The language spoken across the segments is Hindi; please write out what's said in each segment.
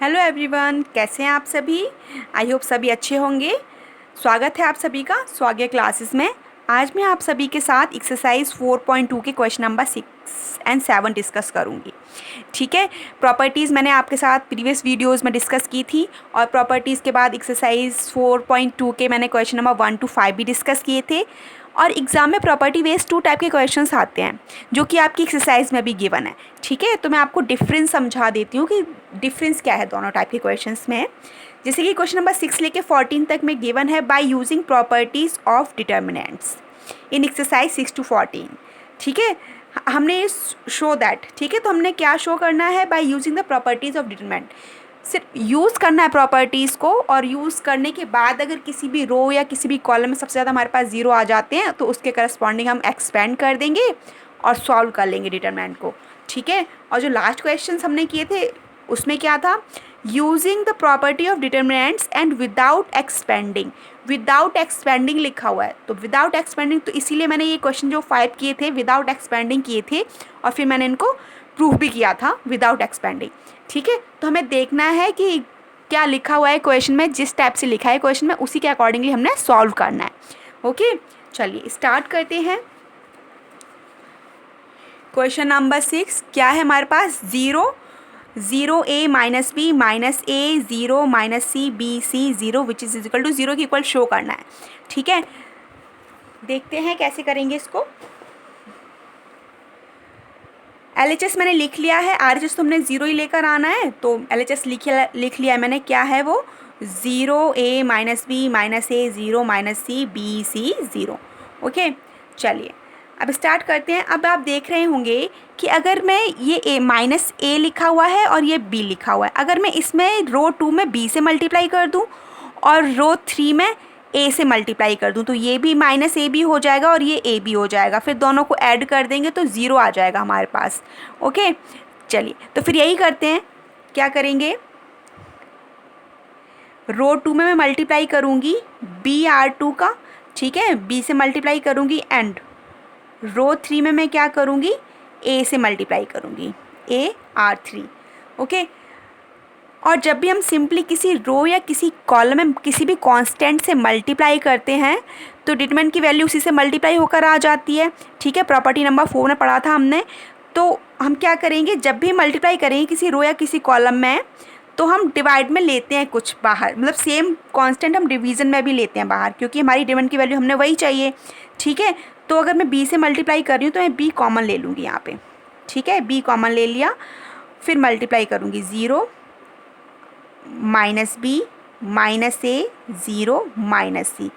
हेलो एवरीवन, कैसे हैं आप सभी। आई होप सभी अच्छे होंगे। स्वागत है आप सभी का स्वागत क्लासेस में। आज मैं आप सभी के साथ एक्सरसाइज 4.2 के क्वेश्चन नंबर 6 एंड 7 डिस्कस करूंगी। ठीक है। प्रॉपर्टीज़ मैंने आपके साथ प्रीवियस वीडियोस में डिस्कस की थी और प्रॉपर्टीज़ के बाद एक्सरसाइज 4.2 के मैंने क्वेश्चन नंबर 1 to 5 भी डिस्कस किए थे। और एग्ज़ाम में प्रॉपर्टी बेस्ड 2 टाइप के क्वेश्चंस आते हैं जो कि आपकी एक्सरसाइज में भी गिवन है। ठीक है, तो मैं आपको डिफरेंस समझा देती हूँ कि डिफरेंस क्या है दोनों टाइप के क्वेश्चंस में। जैसे कि क्वेश्चन नंबर 6 लेके 14 तक में गिवन है by using properties of determinants in exercise 6 to 14। ठीक है, हमने शो दैट। ठीक है, तो हमने क्या शो करना है by using the properties of determinant. सिर्फ यूज़ करना है प्रॉपर्टीज़ को, और यूज़ करने के बाद अगर किसी भी रो या किसी भी कॉलम में सबसे ज़्यादा हमारे पास ज़ीरो आ जाते हैं तो उसके करस्पॉन्डिंग हम एक्सपेंड कर देंगे और सॉल्व कर लेंगे डिटरमिनेंट को। ठीक है, और जो लास्ट क्वेश्चन हमने किए थे उसमें क्या था, using the property of determinants and without expanding. Without expanding लिखा हुआ है, तो विदाउट एक्सपेंडिंग, तो इसीलिए मैंने ये क्वेश्चन जो 5 किए थे विदाउट एक्सपेंडिंग किए थे और फिर मैंने इनको प्रूफ भी किया था विदाउट एक्सपेंडिंग। ठीक है, तो हमें देखना है कि क्या लिखा हुआ है क्वेश्चन में, जिस टाइप से लिखा है क्वेश्चन में उसी के अकॉर्डिंगली हमने सॉल्व करना है। ओके, चलिए स्टार्ट करते हैं। क्वेश्चन नंबर 6 क्या है हमारे पास, 0 0 a-b-a 0 -c-b-c 0 which is equal to 0 की इक्वल शो करना है। ठीक है, देखते हैं कैसे करेंगे इसको। LHS मैंने लिख लिया है, RHS तो हमने 0 ही लेकर आना है, तो LHS लिख लिया है मैंने। क्या है वो, 0 a -b -a 0 -c b c 0। Okay, चलिए अब स्टार्ट करते हैं। अब आप देख रहे होंगे कि अगर मैं ये -a लिखा हुआ है और ये b लिखा हुआ है, अगर मैं इसमें रो 2 में b से मल्टीप्लाई कर दूं और रो 3 में a से मल्टीप्लाई कर दूं तो ये भी -ab हो जाएगा और ये ab हो जाएगा। फिर दोनों को ऐड कर देंगे तो 0 आ जाएगा हमारे पास। ओके, चलिए तो फिर यही करते हैं। क्या करेंगे, रो 2 में मैं मल्टीप्लाई करूँगी BR2 का। ठीक है, b से मल्टीप्लाई करूँगी एंड रो 3 में मैं क्या करूँगी, a से मल्टीप्लाई करूँगी AR3। ओके, और जब भी हम सिंपली किसी रो या किसी कॉलम में किसी भी कांस्टेंट से मल्टीप्लाई करते हैं तो डिटरमिनेंट की वैल्यू उसी से मल्टीप्लाई होकर आ जाती है। ठीक है, प्रॉपर्टी नंबर 4 में पढ़ा था हमने। तो हम क्या करेंगे, जब भी मल्टीप्लाई करेंगे किसी रो या किसी कॉलम में तो हम डिवाइड में लेते हैं कुछ बाहर, मतलब सेम कांस्टेंट हम डिवीज़न में भी लेते हैं बाहर, क्योंकि हमारी डिटरमिनेंट की वैल्यू हमने वही चाहिए। ठीक है, तो अगर मैं b से मल्टीप्लाई कर रही हूँ तो मैं b कॉमन ले लूँगी यहाँ पे। ठीक है, b कॉमन ले लिया, फिर मल्टीप्लाई करूँगी 0 -b -a 0 -c।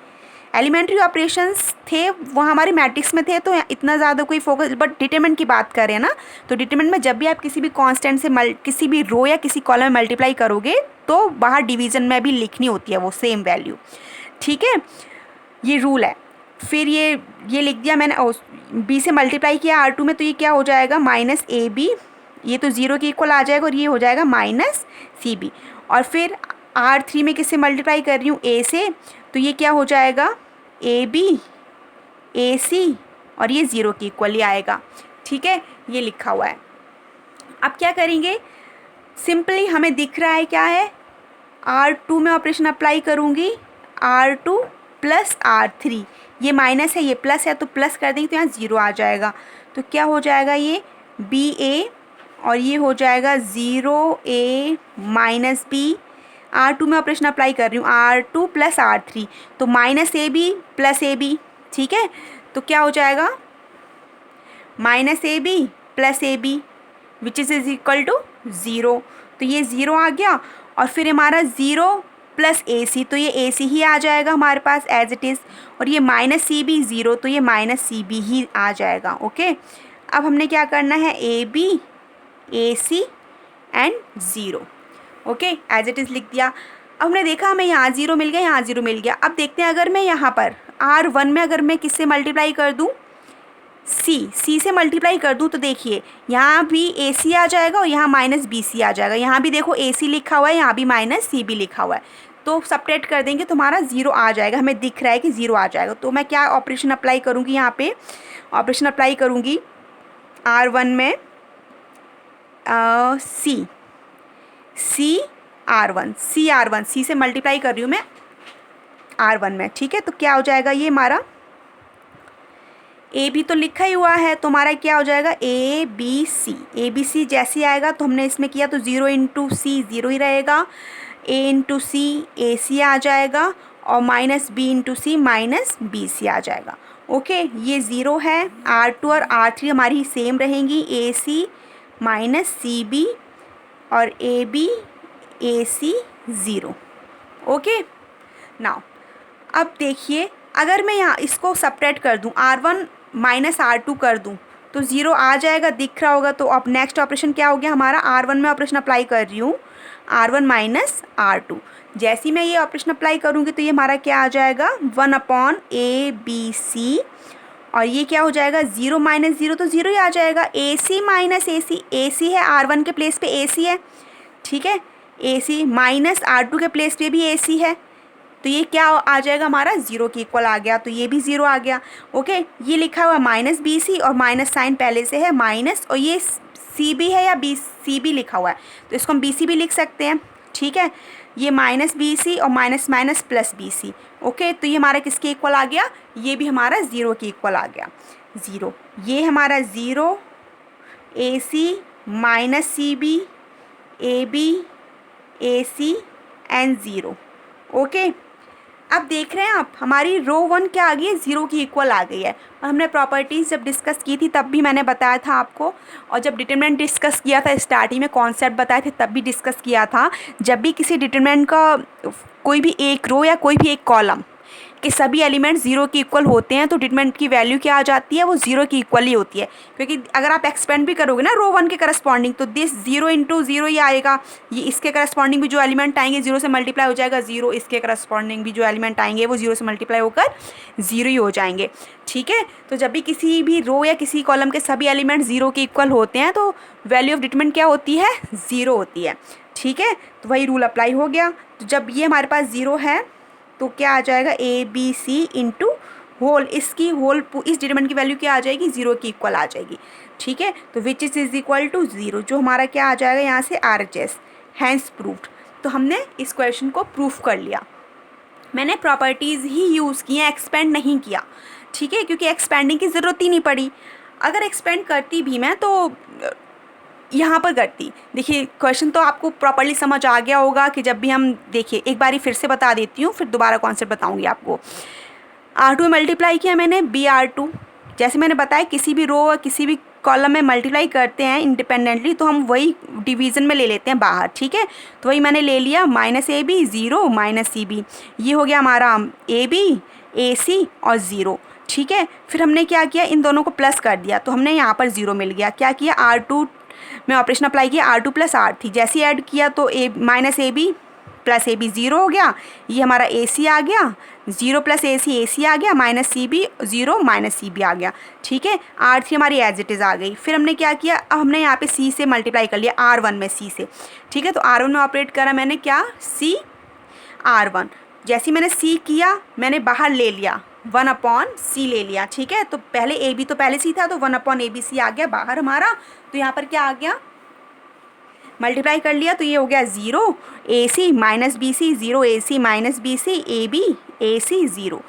Elementary operations थे वो हमारे मैट्रिक्स में थे तो इतना ज़्यादा कोई फोकस, बट डिटरमिनेंट की बात करें ना, तो डिटरमिनेंट में जब भी आप किसी भी कांस्टेंट से किसी भी रो या किसी कॉलम में मल्टीप्लाई करोगे तो बाहर डिवीज़न में भी लिखनी होती है वो सेम वैल्यू। ठीक है, ये रूल है। फिर ये लिख दिया मैंने, b से मल्टीप्लाई किया R2 में तो ये क्या हो जाएगा, -ab, ये तो 0 के इक्वल आ जाएगा और ये हो जाएगा -cb। और फिर R3 में किससे मल्टीप्लाई कर रही हूँ, a से, तो ये क्या हो जाएगा ab ac और ये 0 के इक्वल ही आएगा। ठीक है, ये लिखा हुआ है। अब क्या करेंगे, सिंपली हमें दिख रहा है क्या है, R2 में ऑपरेशन अप्लाई करूँगी, R2 + R3, ये माइनस है ये प्लस है तो प्लस कर देंगे तो यहाँ 0 आ जाएगा। तो क्या हो जाएगा, ये BA और ये हो जाएगा 0a -b। R2 में ऑपरेशन अप्लाई कर रही हूँ, R2 + R3 तो -ab + ab। ठीक है, तो क्या हो जाएगा, -ab + ab which is equal to 0। तो ये 0 आ गया और फिर हमारा 0 + ac, तो ये ac ही आ जाएगा हमारे पास एज इट इज़, और ये -cb 0 तो ये -cb ही आ जाएगा। ओके, अब हमने क्या करना है, ab ac and 0। Okay, as it is लिख दिया। अब हमने देखा हमें यहाँ 0 मिल गया, यहाँ 0 मिल गया। अब देखते हैं अगर मैं यहाँ पर R1 में अगर मैं किससे मल्टीप्लाई कर दूँ, C से मल्टीप्लाई कर दूँ तो देखिए यहाँ भी AC आ जाएगा और यहाँ -BC आ जाएगा। यहाँ भी देखो AC लिखा हुआ है, यहाँ भी -CB लिखा हुआ है, तो सब्ट्रैक्ट कर देंगे तो हमारा 0 आ जाएगा। हमें दिख रहा है कि 0 आ जाएगा। तो मैं क्या ऑपरेशन अप्लाई करूँगी, यहाँ पे ऑपरेशन अप्लाई करूँगी R1 में C R1, CR1, C से मल्टीप्लाई कर रही हूँ मैं R1 में, ठीक है। तो क्या हो जाएगा ये हमारा ए बी तो लिखा ही हुआ है, तो हमारा क्या हो जाएगा ए बी सी जैसे आएगा तो हमने इसमें किया तो 0 इंटू सी 0 ही रहेगा, ए इंटू सी ए सी आ जाएगा और माइनस बी इंटू सी माइनस बी सी आ जाएगा। ओके, ये 0 है। R2 और R3 हमारी सेम रहेंगी, ए सी माइनस सी बी और A B A C 0। Okay, now अब देखिए अगर मैं यहाँ इसको सपरेट कर दूँ, R1 माइनस R2 कर दूँ तो 0 आ जाएगा, दिख रहा होगा। तो अब नेक्स्ट ऑपरेशन क्या हो गया हमारा, R1 में ऑपरेशन अप्लाई कर रही हूँ, R1 माइनस R2। जैसे ही मैं ये ऑपरेशन अप्लाई करूँगी तो ये हमारा क्या आ जाएगा 1/ABC, और ये क्या हो जाएगा 0 माइनस 0 तो 0 ही आ जाएगा, AC माइनस AC, AC है R1 के प्लेस पे AC है, ठीक है। AC माइनस R2 के प्लेस पे भी AC है, तो ये क्या आ जाएगा हमारा 0 के इक्वल आ गया, तो ये भी 0 आ गया। ओके, ये लिखा हुआ माइनस बी सी और माइनस साइन पहले से है माइनस, और ये सी बी है या बी सी बी लिखा हुआ है तो इसको हम बी सी भी लिख सकते हैं, ठीक है। ये माइनस बी सी और minus minus plus B C. Okay, तो ये हमारा किसके इक्वल आ गया, ये भी हमारा 0 के इक्वल आ गया। 0 ये हमारा 0 A C minus C B A B A C and 0। Okay, अब देख रहे हैं आप हमारी रो 1 क्या आ गई है 0 की इक्वल आ गई है। और हमने प्रॉपर्टीज़ जब डिस्कस की थी तब भी मैंने बताया था आपको, और जब डिटरमिनेंट डिस्कस किया था स्टार्टिंग में कॉन्सेप्ट बताए थे तब भी डिस्कस किया था। जब भी किसी डिटरमिनेंट का कोई भी एक रो या कोई भी एक कॉलम के सभी एलिमेंट्स 0 के इक्वल होते हैं तो डिटरमिनेंट की वैल्यू क्या आ जाती है, वो 0 की इक्वल ही होती है। क्योंकि अगर आप एक्सपेंड भी करोगे ना रो 1 के करस्पॉन्डिंग तो दिस 0 इंटू 0 ही आएगा, ये इसके करस्पॉन्डिंग भी जो एलिमेंट आएंगे 0 से मल्टीप्लाई हो जाएगा 0, इसके करस्पॉन्डिंग भी जो एलिमेंट आएंगे वो 0 से मल्टीप्लाई होकर 0 ही हो जाएंगे, ठीक है। तो जब भी किसी भी रो या किसी कॉलम के सभी एलिमेंट 0 के इक्वल होते हैं तो वैल्यू ऑफ डिटरमिनेंट क्या होती है 0 होती है, ठीक है। तो वही रूल अप्लाई हो गया। तो जब ये हमारे पास 0 है तो क्या आ जाएगा A B C into whole, इसकी होल इस डिटरमिनेंट की वैल्यू क्या आ जाएगी 0 की इक्वल आ जाएगी, ठीक है। तो विच इज इक्वल टू 0, जो हमारा क्या आ जाएगा यहाँ से RHS, हैंस प्रूव्ड। तो हमने इस क्वेश्चन को प्रूफ कर लिया। मैंने प्रॉपर्टीज़ ही यूज़ की हैं, एक्सपेंड नहीं किया, ठीक है, क्योंकि एक्सपेंडिंग की ज़रूरत ही नहीं पड़ी। अगर एक्सपेंड करती भी मैं तो यहाँ पर करती। देखिए क्वेश्चन तो आपको प्रॉपर्ली समझ आ गया होगा कि जब भी हम देखिए एक बारी फिर से बता देती हूँ, फिर दोबारा कॉन्सेप्ट बताऊँगी आपको। R2 में मल्टीप्लाई किया मैंने BR2, जैसे मैंने बताया किसी भी रो किसी भी कॉलम में मल्टीप्लाई करते हैं इंडिपेंडेंटली तो हम वही डिवीज़न में ले लेते हैं बाहर, ठीक है। तो वही मैंने ले लिया minus A B 0 minus C B, ये हो गया हमारा ए बी ए सी और 0, ठीक है। फिर हमने क्या किया इन दोनों को प्लस कर दिया तो हमने यहाँ पर 0 मिल गया। क्या किया R2 में ऑपरेशन अप्लाई किया R2 प्लस R3, जैसे ऐड किया तो A minus A B plus A B 0 हो गया, ये हमारा ए सी आ गया, 0 प्लस ए सी आ गया, minus C B 0 minus C B आ गया, ठीक है। R3 हमारी एज इट इज़ आ गई। फिर हमने क्या किया, अब हमने यहाँ पे C से मल्टीप्लाई कर लिया R1 में C से, ठीक है। तो R1 में ऑपरेट करा मैंने क्या C R1, जैसे मैंने C किया मैंने बाहर ले लिया 1/C ले लिया, ठीक है। तो पहले ए बी तो पहले C था तो 1/ABC आ गया बाहर हमारा। तो यहाँ पर क्या आ गया मल्टीप्लाई कर लिया तो ये हो गया 0 AC minus B C 0 AC minus B C A B A C 0।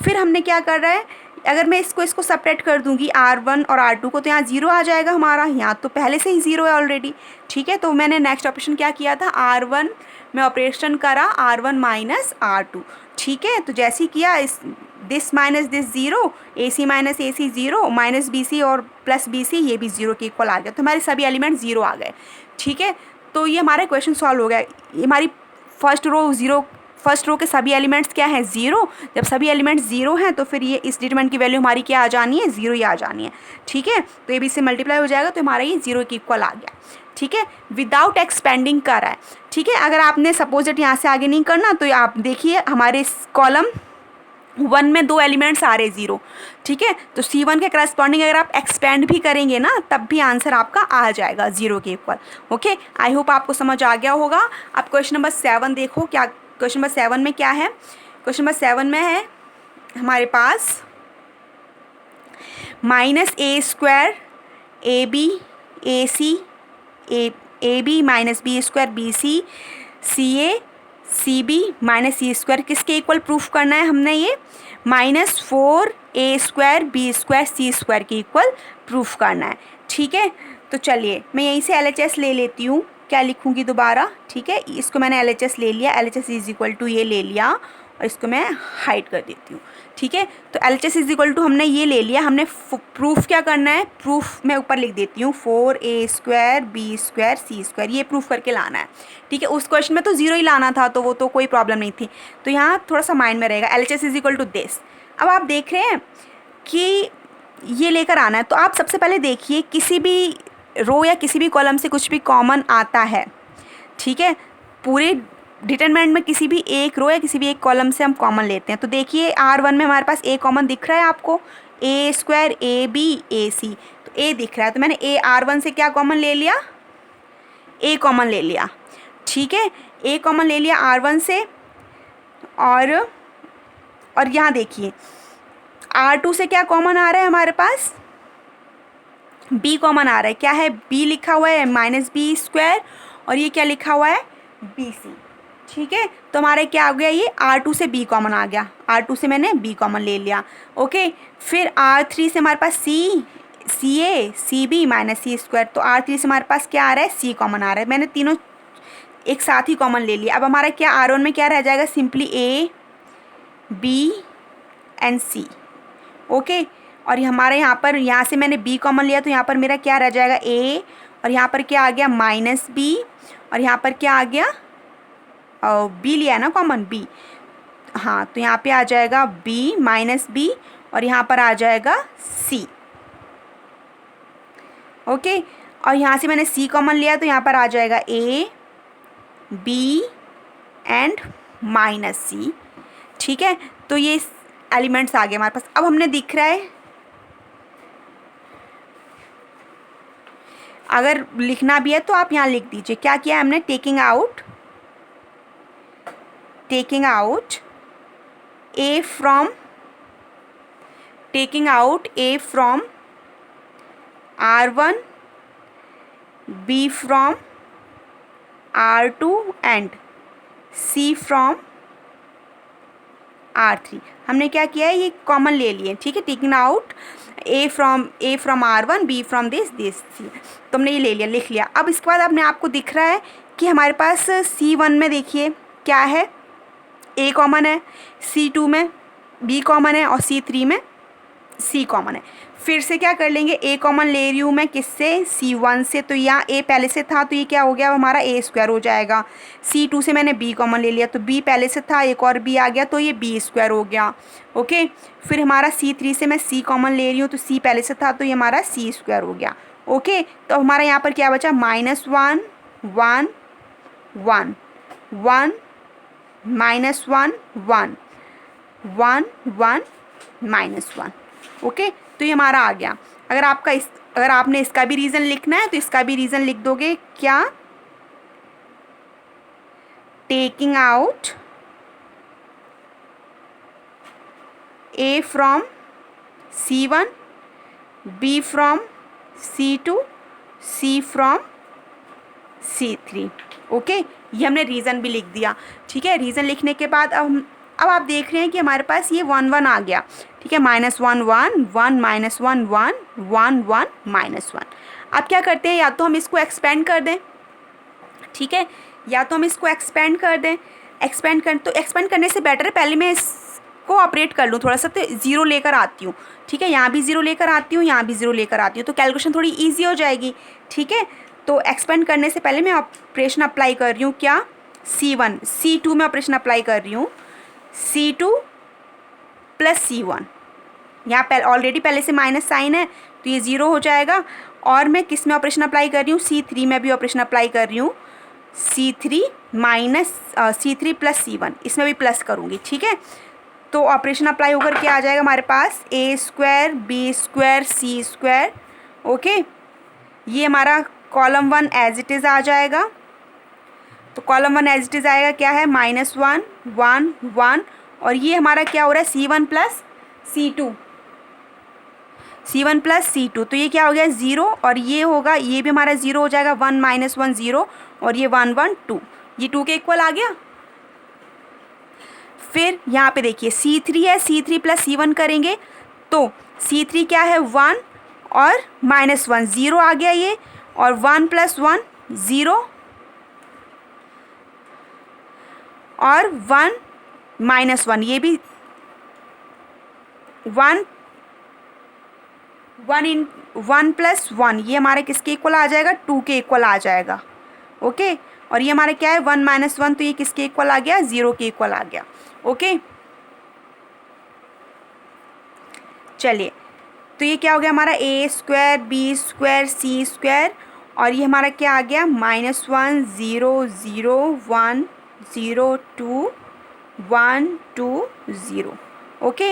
फिर हमने क्या कर रहा है, अगर मैं इसको सेपरेट कर दूंगी R1 और R2 को तो यहाँ 0 आ जाएगा हमारा, यहाँ तो पहले से ही 0 है ऑलरेडी, ठीक है। तो मैंने नेक्स्ट ऑपरेशन क्या किया था R1 में ऑपरेशन करा R1 माइनस R2, ठीक है। तो जैसे ही किया इस this minus this 0 AC minus A C 0 minus B C और प्लस बी सी ये भी 0 के इक्वल आ गया, तो हमारे सभी एलिमेंट 0 आ गए, ठीक है। तो ये हमारा क्वेश्चन सॉल्व हो गया। ये हमारी फर्स्ट रो के सभी एलिमेंट्स क्या है 0, जब सभी एलिमेंट्स 0 हैं तो फिर ये इस डिटरमिनेंट की वैल्यू हमारी क्या आ जानी है 0 ही आ जानी है, ठीक है। तो ये भी से मल्टीप्लाई हो जाएगा तो हमारा ये 0 के इक्वल आ गया, ठीक है, विदाउट एक्सपेंडिंग कर रहा है, ठीक है। अगर आपने सपोजिट यहाँ से आगे नहीं करना तो आप देखिए हमारे कॉलम 1 में 2 एलिमेंट्स आ रहे 0, ठीक है। तो C1 के करस्पॉन्डिंग अगर आप एक्सपेंड भी करेंगे ना तब भी आंसर आपका आ जाएगा 0 के इक्वल। ओके, आई होप आपको समझ आ गया होगा। अब क्वेश्चन नंबर 7 देखो, क्या क्वेश्चन नंबर 7 में क्या है। क्वेश्चन नंबर 7 में है हमारे पास -a² AB AC A B minus B square B C CA CB minus C² किसके इक्वल प्रूफ करना है हमने ये -4A² B² C² के इक्वल प्रूफ करना है। ठीक है, तो चलिए मैं यहीं से LHS ले लेती हूँ। क्या लिखूँगी दोबारा? ठीक है, इसको मैंने LHS ले लिया, LHS इज इक्वल टू ये ले लिया और इसको मैं हाइड कर देती हूँ। ठीक है, तो LHS इज इक्वल टू हमने ये ले लिया। हमने प्रूफ क्या करना है? प्रूफ मैं ऊपर लिख देती हूँ 4A² B² C², ये प्रूफ करके लाना है। ठीक है, उस क्वेश्चन में तो 0 ही लाना था, तो वो तो कोई प्रॉब्लम नहीं थी, तो यहाँ थोड़ा सा माइंड में रहेगा। LHS is equal to this. अब आप देख रहे हैं कि ये लेकर आना है, तो आप सबसे पहले देखिए किसी भी रो या किसी भी कॉलम से कुछ भी कॉमन आता है। ठीक है, पूरे डिटरमिनेंट में किसी भी एक रो या किसी भी एक कॉलम से हम कॉमन लेते हैं। तो देखिए R1 में हमारे पास A कॉमन दिख रहा है आपको, A² AB AC, तो A दिख रहा है, तो मैंने R1 से क्या कॉमन ले लिया? A कॉमन ले लिया। ठीक है, A कॉमन ले लिया R1 से, और यहाँ देखिए R2 से क्या कॉमन आ रहा है हमारे पास? B कॉमन आ रहा है। क्या है? B लिखा हुआ है -B², और ये क्या लिखा हुआ है? BC। ठीक है, तो हमारे क्या हो गया? ये R2 से B कॉमन आ गया, R2 से मैंने B कॉमन ले लिया। ओके, फिर R3 से हमारे पास CA CB माइनस C², तो R3 से हमारे पास क्या आ रहा है? C कॉमन आ रहा है। मैंने तीनों एक साथ ही कॉमन ले लिया। अब हमारा क्या R1 में क्या रह जाएगा? Simply A B and C। Okay, और हमारे यहाँ पर, यहाँ से मैंने B कॉमन लिया, तो यहाँ पर मेरा क्या रह जाएगा? A, और यहाँ पर क्या आ गया? -B, और यहाँ पर क्या आ गया? B लिया है ना कॉमन, B। हाँ, तो यहाँ पे आ जाएगा B -B, और यहाँ पर आ जाएगा C। ओके, और यहाँ से मैंने C कॉमन लिया, तो यहाँ पर आ जाएगा A B एंड -C। ठीक है, तो ये एलिमेंट्स आ गए हमारे पास। अब हमने दिख रहा है, अगर लिखना भी है तो आप यहाँ लिख दीजिए। क्या किया हमने? Taking out A from R1, B from R2 and C from R3। हमने क्या किया है? ये कॉमन ले लिए। ठीक है, taking out A from R1, B from this C, तो हमने ये ले लिया, लिख लिया। अब इसके बाद अपने आपको दिख रहा है कि हमारे पास C1 में देखिए क्या है? A कॉमन है, C2 में B कॉमन है, और C3 में C कॉमन है। फिर से क्या कर लेंगे? A कॉमन ले रही हूँ मैं किससे? C1 से, तो यहाँ A पहले से था, तो ये क्या हो गया? हमारा A² हो जाएगा। C2 से मैंने B कॉमन ले लिया, तो B पहले से था, एक और B आ गया, तो ये B² हो गया। ओके, फिर हमारा C3 से मैं C कॉमन ले रही हूँ, तो C पहले से था, तो ये हमारा C² हो गया। ओके, तो हमारा यहाँ पर क्या बचा? -1 1 1 1 -1 1 1 -1। ओके, तो ये हमारा आ गया। अगर आपने इसका भी रीज़न लिखना है, तो इसका भी रीज़न लिख दोगे। क्या? Taking out A from C1, B from C2, C from C3। Okay, ये हमने रीज़न भी लिख दिया। ठीक है, रीज़न लिखने के बाद अब आप देख रहे हैं कि हमारे पास ये 1 1 आ गया। ठीक है, -1 1 1 -1 1 1 -1। अब क्या करते हैं? या तो हम इसको एक्सपेंड कर दें, ठीक है, या तो हम इसको एक्सपेंड कर दें। तो एक्सपेंड करने से बेटर है पहले मैं इसको ऑपरेट कर लूँ थोड़ा सा, तो 0 लेकर आती हूँ। ठीक है, यहाँ भी 0 लेकर आती हूँ, यहाँ भी 0 लेकर आती हूँ, तो कैलकुलेशन थोड़ी ईजी हो जाएगी। ठीक है, तो एक्सपेंड करने से पहले मैं ऑपरेशन अप्लाई कर रही हूँ। क्या? C1 C2 में ऑपरेशन अप्लाई कर रही हूँ, C2 + C1। यहाँ ऑलरेडी पहले से माइनस साइन है, तो ये 0 हो जाएगा। और मैं किस में ऑपरेशन अप्लाई कर रही हूँ? C3 में भी ऑपरेशन अप्लाई कर रही हूँ, C3 + C1, इसमें भी प्लस करूँगी। ठीक है, तो ऑपरेशन अप्लाई होकर क्या आ जाएगा हमारे पास? A² B² C²। ओके, ये हमारा कॉलम 1 एज इट इज़ आ जाएगा। तो कॉलम 1 एज इट इज़ आएगा, क्या है? -1 1 1, और ये हमारा क्या हो रहा है? C1 + C2, तो ये क्या हो गया? 0, और ये होगा, ये भी हमारा 0 हो जाएगा। 1 - 1 0, और ये 1 1 2। ये 2 के इक्वल आ गया। फिर यहाँ पे देखिए C3 है, C3 प्लस C1 करेंगे तो C3 क्या है 1 और -1 0 आ गया ये, और 1 + 1 0 और 1 - 1 ये भी 1 + 1 ये हमारे किसके इक्वल आ जाएगा 2 के इक्वल आ जाएगा। ओके, और ये हमारे क्या है 1 - 1 तो ये किसके इक्वल आ गया 0 के इक्वल आ गया। ओके, चलिए तो ये क्या हो गया हमारा a² b² c² और ये हमारा क्या आ गया -1 0 0 1 0 2 1 2 0। ओके,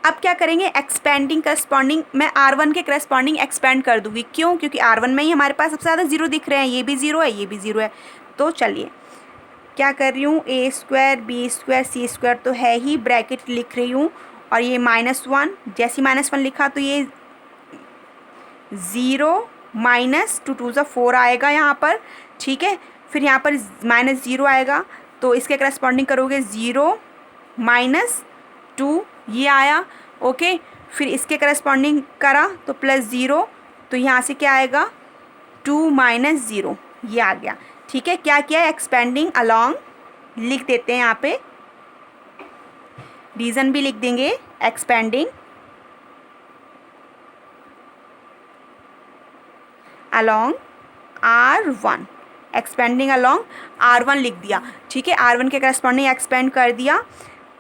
अब क्या करेंगे एक्सपेंडिंग करस्पॉन्डिंग, मैं R1 के करस्पॉन्डिंग एक्सपेंड कर दूंगी। क्यों? क्योंकि R1 में ही हमारे पास सबसे ज़्यादा 0 दिख रहे हैं, ये भी 0 है, ये भी 0 है। तो चलिए क्या कर रही हूँ a² b² c² तो है ही, ब्रैकेट लिख रही हूँ और ये -1 जैसी -1 लिखा तो ये 0 -2 2 = 4 आएगा यहाँ पर। ठीक है, फिर यहाँ पर -0 आएगा तो इसके करस्पॉन्डिंग करोगे 0 -2 ये आया। ओके, फिर इसके करस्पॉन्डिंग करा तो +0 तो यहाँ से क्या आएगा 2 - 0 ये आ गया। ठीक है, क्या किया एक्सपेंडिंग अलोंग लिख देते हैं यहाँ पे, रीज़न भी लिख देंगे expanding along R1, expanding along R1 लिख दिया। ठीक है, R1 के करस्पॉन्डिंग एक्सपेंड कर दिया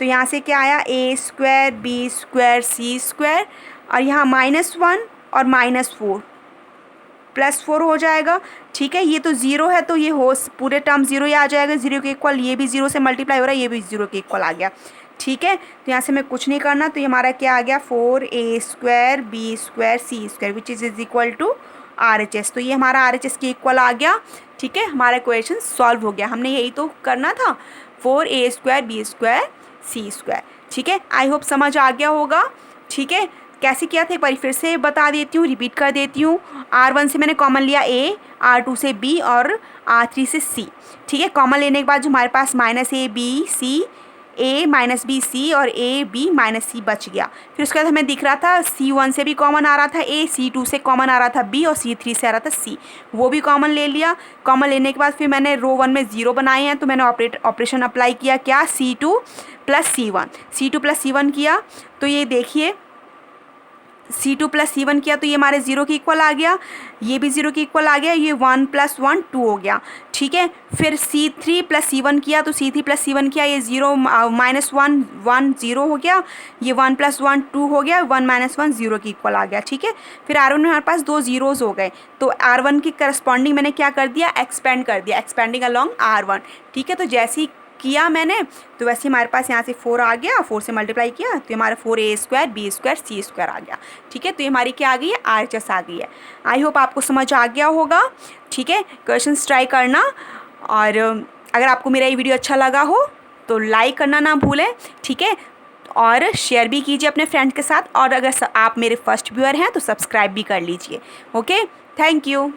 तो यहाँ से क्या आया a² b² c² और यहाँ -1 और -4 +4 हो जाएगा। ठीक है, ये तो 0 है तो ये हो पूरे टर्म 0 ही आ जाएगा, 0 के इक्वल, ये भी 0 से मल्टीप्लाई हो रहा है, ये भी 0 के इक्वल आ गया। ठीक है, तो यहाँ से मैं कुछ नहीं करना तो ये हमारा क्या आ गया 4a² b² c² which is = RHS। तो ये हमारा RHS के इक्वल आ गया। ठीक है, हमारा क्वेश्चन सॉल्व हो गया, हमने यही तो करना था 4a² b² c²। ठीक है, आई होप समझ आ गया होगा। ठीक है, कैसे किया था एक बार फिर से बता देती हूँ, रिपीट कर देती हूँ। R1 से मैंने कॉमन लिया A, R2 से B और R3 से C। ठीक है, कॉमन लेने के बाद जो हमारे पास -a b c a -b c और a b -c बच गया। फिर उसके बाद हमें दिख रहा था C1 से भी कॉमन आ रहा था A, C2 से कॉमन आ रहा था B और C3 से आ रहा था C, वो भी कॉमन ले लिया। कॉमन लेने के बाद फिर मैंने रो 1 में 0 बनाए हैं तो मैंने ऑपरेशन अप्लाई किया, क्या C2 + C1 किया तो ये देखिए C2 + C1 किया तो ये हमारे 0 के इक्वल आ गया, ये भी 0 के इक्वल आ गया, ये 1 + 1 2 हो गया। ठीक है, फिर C3 + C1 किया तो C3 + C1 किया, ये 0 -1 1 0 हो गया, ये 1 + 1 2 हो गया, 1 - 1 0 के इक्वल आ गया। ठीक है, फिर R1 में हमारे पास 2 ज़ीरोज़ हो गए तो R1 की करस्पॉन्डिंग मैंने क्या कर दिया एक्सपेंड कर दिया, एक्सपेंडिंग अलोंग R1। ठीक है, तो जैसे ही किया मैंने तो वैसे हमारे पास यहाँ से 4 आ गया, 4 से मल्टीप्लाई किया तो हमारा 4a² b² c² आ गया। ठीक है, तो ये हमारी क्या आ गई है RHS आ गई है। आई होप आपको समझ आ गया होगा। ठीक है, क्वेश्चंस ट्राई करना और अगर आपको मेरा ये वीडियो अच्छा लगा हो तो लाइक करना ना भूलें। ठीक है, और शेयर भी कीजिए अपने फ्रेंड के साथ और अगर आप मेरे फर्स्ट व्यूअर हैं तो सब्सक्राइब भी कर लीजिए। Okay, thank you.